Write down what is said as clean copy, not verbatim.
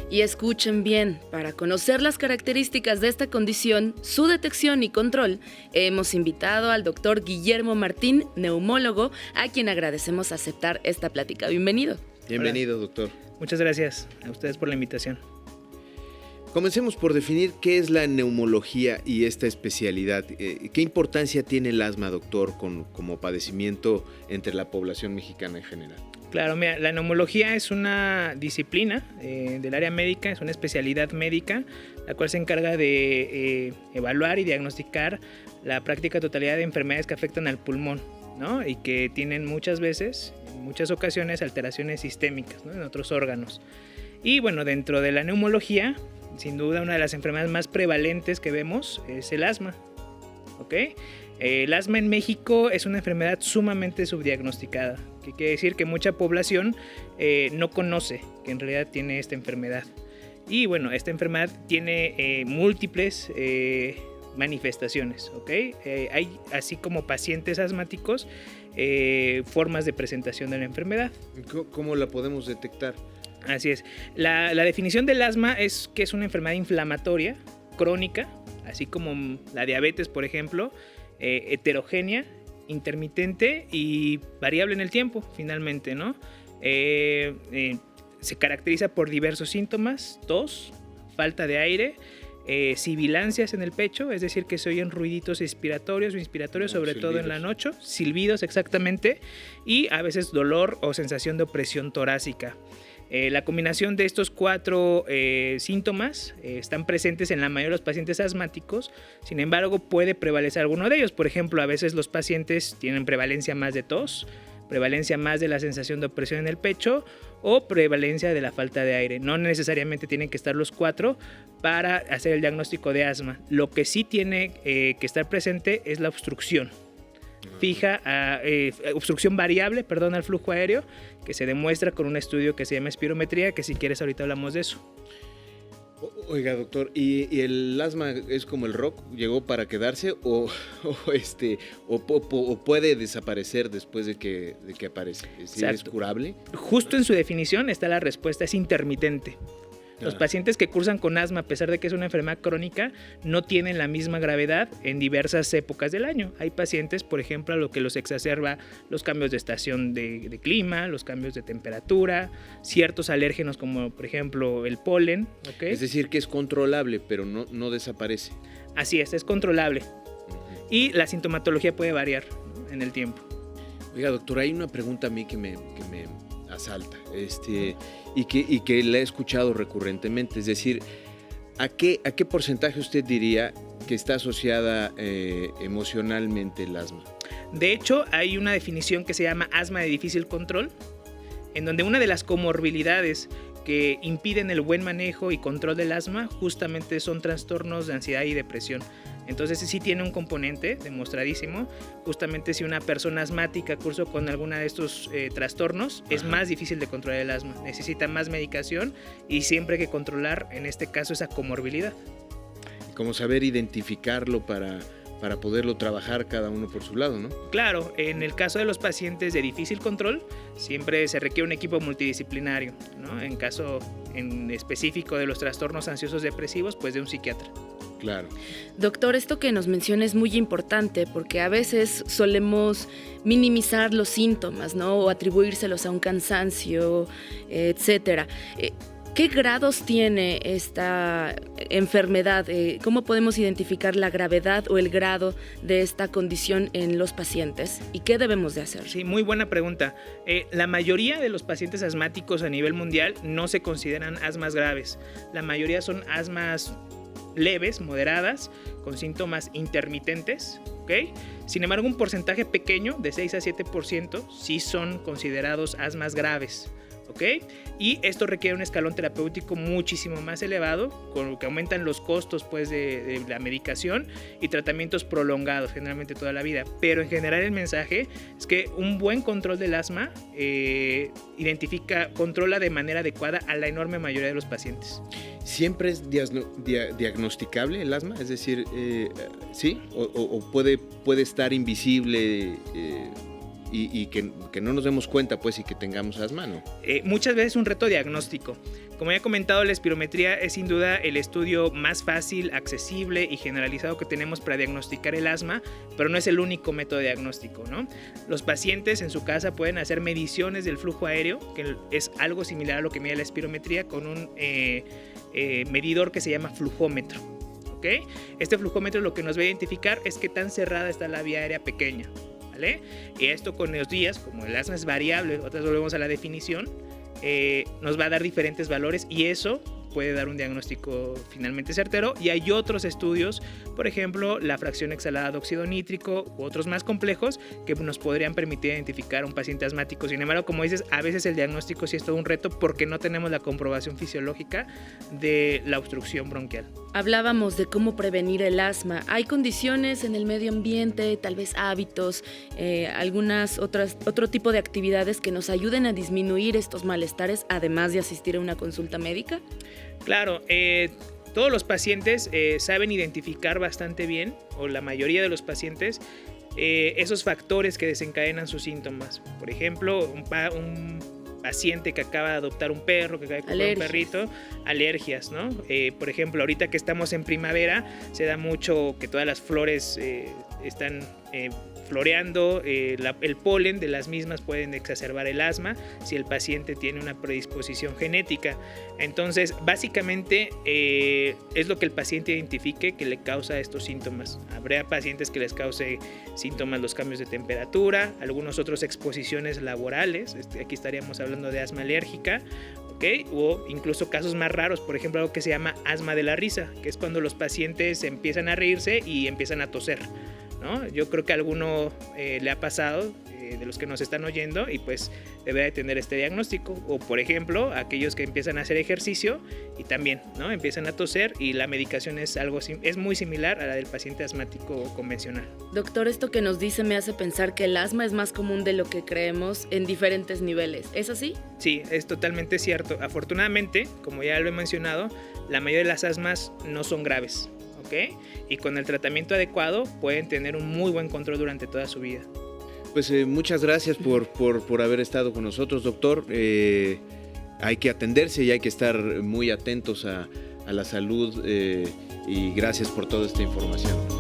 Y escuchen bien, para conocer las características de esta condición, su detección y control, hemos invitado al doctor Guillermo Martín, neumólogo, a quien agradecemos aceptar esta plática. Bienvenido. Bienvenido, Hola. Doctor. Muchas gracias a ustedes por la invitación. Comencemos por definir qué es la neumología y esta especialidad. ¿Qué importancia tiene el asma, doctor, como padecimiento entre la población mexicana en general? Claro, mira, la neumología es una disciplina del área médica, es una especialidad médica, la cual se encarga de evaluar y diagnosticar la práctica totalidad de enfermedades que afectan al pulmón, ¿no? Y que tienen muchas veces, en muchas ocasiones, alteraciones sistémicas, ¿no? En otros órganos. Y bueno, dentro de la neumología, sin duda una de las enfermedades más prevalentes que vemos es el asma, ¿ok? El asma en México es una enfermedad sumamente subdiagnosticada, que quiere decir que mucha población no conoce que en realidad tiene esta enfermedad. Y bueno, esta enfermedad tiene múltiples manifestaciones, ¿ok? Hay, así como pacientes asmáticos, formas de presentación de la enfermedad. ¿Cómo la podemos detectar? Así es. La definición del asma es que es una enfermedad inflamatoria, crónica, así como la diabetes, por ejemplo, heterogénea, intermitente y variable en el tiempo, finalmente, ¿no? Se caracteriza por diversos síntomas: tos, falta de aire, sibilancias en el pecho, es decir, que se oyen ruiditos inspiratorios o inspiratorios, sobre silbidos. todo en la noche, silbidos exactamente, y a veces dolor o sensación de opresión torácica. La combinación de estos cuatro síntomas están presentes en la mayoría de los pacientes asmáticos. Sin embargo, puede prevalecer alguno de ellos. Por ejemplo, a veces los pacientes tienen prevalencia más de tos, prevalencia más de la sensación de opresión en el pecho o prevalencia de la falta de aire. No necesariamente tienen que estar los cuatro para hacer el diagnóstico de asma. Lo que sí tiene que estar presente es la obstrucción. Obstrucción variable, al flujo aéreo, que se demuestra con un estudio que se llama espirometría, que si quieres ahorita hablamos de eso. Oiga, doctor, ¿y el asma es como el rock? ¿Llegó para quedarse o puede desaparecer después de que aparece? ¿Es decir, ¿es curable? Justo en su definición está la respuesta: es intermitente. Los pacientes que cursan con asma, a pesar de que es una enfermedad crónica, no tienen la misma gravedad en diversas épocas del año. Hay pacientes, por ejemplo, a lo que los exacerba los cambios de estación de clima, los cambios de temperatura, ciertos alérgenos como, por ejemplo, el polen. ¿Okay? Es decir, que es controlable, pero no desaparece. Así es controlable. Y la sintomatología puede variar, ¿no?, en el tiempo. Oiga, doctor, hay una pregunta a mí que me asalta, y que la he escuchado recurrentemente, es decir, ¿a qué porcentaje usted diría que está asociada emocionalmente el asma? De hecho, hay una definición que se llama asma de difícil control, en donde una de las comorbilidades que impiden el buen manejo y control del asma justamente son trastornos de ansiedad y depresión. Entonces sí tiene un componente demostradísimo. Justamente si una persona asmática cursa con alguna de estos trastornos, es más difícil de controlar el asma. Necesita más medicación y siempre hay que controlar, en este caso, esa comorbilidad. Como saber identificarlo para poderlo trabajar cada uno por su lado, ¿no? Claro, en el caso de los pacientes de difícil control, siempre se requiere un equipo multidisciplinario, ¿no? En caso en específico de los trastornos ansiosos depresivos, pues de un psiquiatra. Claro. Doctor, esto que nos menciona es muy importante porque a veces solemos minimizar los síntomas, ¿no? O atribuírselos a un cansancio, etcétera. ¿Qué grados tiene esta enfermedad? ¿Cómo podemos identificar la gravedad o el grado de esta condición en los pacientes? ¿Y qué debemos de hacer? Sí, muy buena pregunta. La mayoría de los pacientes asmáticos a nivel mundial no se consideran asmas graves. La mayoría son asmas leves, moderadas, con síntomas intermitentes, ¿ok? Sin embargo, un porcentaje pequeño, de 6 a 7%, sí son considerados asmas graves, ¿ok? Y esto requiere un escalón terapéutico muchísimo más elevado, con lo que aumentan los costos, pues, de la medicación y tratamientos prolongados, generalmente toda la vida. Pero en general el mensaje es que un buen control del asma controla de manera adecuada a la enorme mayoría de los pacientes. ¿Siempre es diagnosticable el asma? Es decir, ¿sí? ¿O puede estar invisible y que no nos demos cuenta, pues, y que tengamos asma, ¿no? Muchas veces un reto diagnóstico. Como ya he comentado, la espirometría es sin duda el estudio más fácil, accesible y generalizado que tenemos para diagnosticar el asma, pero no es el único método diagnóstico, ¿no? Los pacientes en su casa pueden hacer mediciones del flujo aéreo, que es algo similar a lo que mide la espirometría, con un medidor que se llama flujómetro. ¿Okay? Este flujómetro lo que nos va a identificar es qué tan cerrada está la vía aérea pequeña, ¿vale? Y esto con los días, como el asma es variable, otra vez volvemos a la definición, nos va a dar diferentes valores y eso puede dar un diagnóstico finalmente certero. Y hay otros estudios, por ejemplo, la fracción exhalada de óxido nítrico u otros más complejos que nos podrían permitir identificar a un paciente asmático. Sin embargo, como dices, a veces el diagnóstico sí es todo un reto porque no tenemos la comprobación fisiológica de la obstrucción bronquial. Hablábamos de cómo prevenir el asma. ¿Hay condiciones en el medio ambiente, tal vez hábitos, otro tipo de actividades que nos ayuden a disminuir estos malestares, además de asistir a una consulta médica? Claro, todos los pacientes saben identificar bastante bien, o la mayoría de los pacientes, esos factores que desencadenan sus síntomas. Por ejemplo, un paciente que acaba de adoptar un perro, que acaba de comprar un perrito, alergias, ¿no? Por ejemplo, ahorita que estamos en primavera, se da mucho que todas las flores están floreando, el polen de las mismas pueden exacerbar el asma si el paciente tiene una predisposición genética. Entonces, básicamente es lo que el paciente identifique que le causa estos síntomas. Habrá pacientes que les cause síntomas los cambios de temperatura, algunos otros exposiciones laborales, aquí estaríamos hablando de asma alérgica, ¿okay? O incluso casos más raros, por ejemplo, algo que se llama asma de la risa, que es cuando los pacientes empiezan a reírse y empiezan a toser, ¿no? Yo creo que a alguno le ha pasado, de los que nos están oyendo, y pues debe de tener este diagnóstico. O por ejemplo, aquellos que empiezan a hacer ejercicio y también, ¿no?, empiezan a toser, y la medicación es muy similar a la del paciente asmático convencional. Doctor, esto que nos dice me hace pensar que el asma es más común de lo que creemos en diferentes niveles. ¿Es así? Sí, es totalmente cierto. Afortunadamente, como ya lo he mencionado, la mayoría de las asmas no son graves, ¿ok? Y con el tratamiento adecuado pueden tener un muy buen control durante toda su vida. Pues muchas gracias por haber estado con nosotros, doctor. Hay que atenderse y hay que estar muy atentos a la salud, y gracias por toda esta información.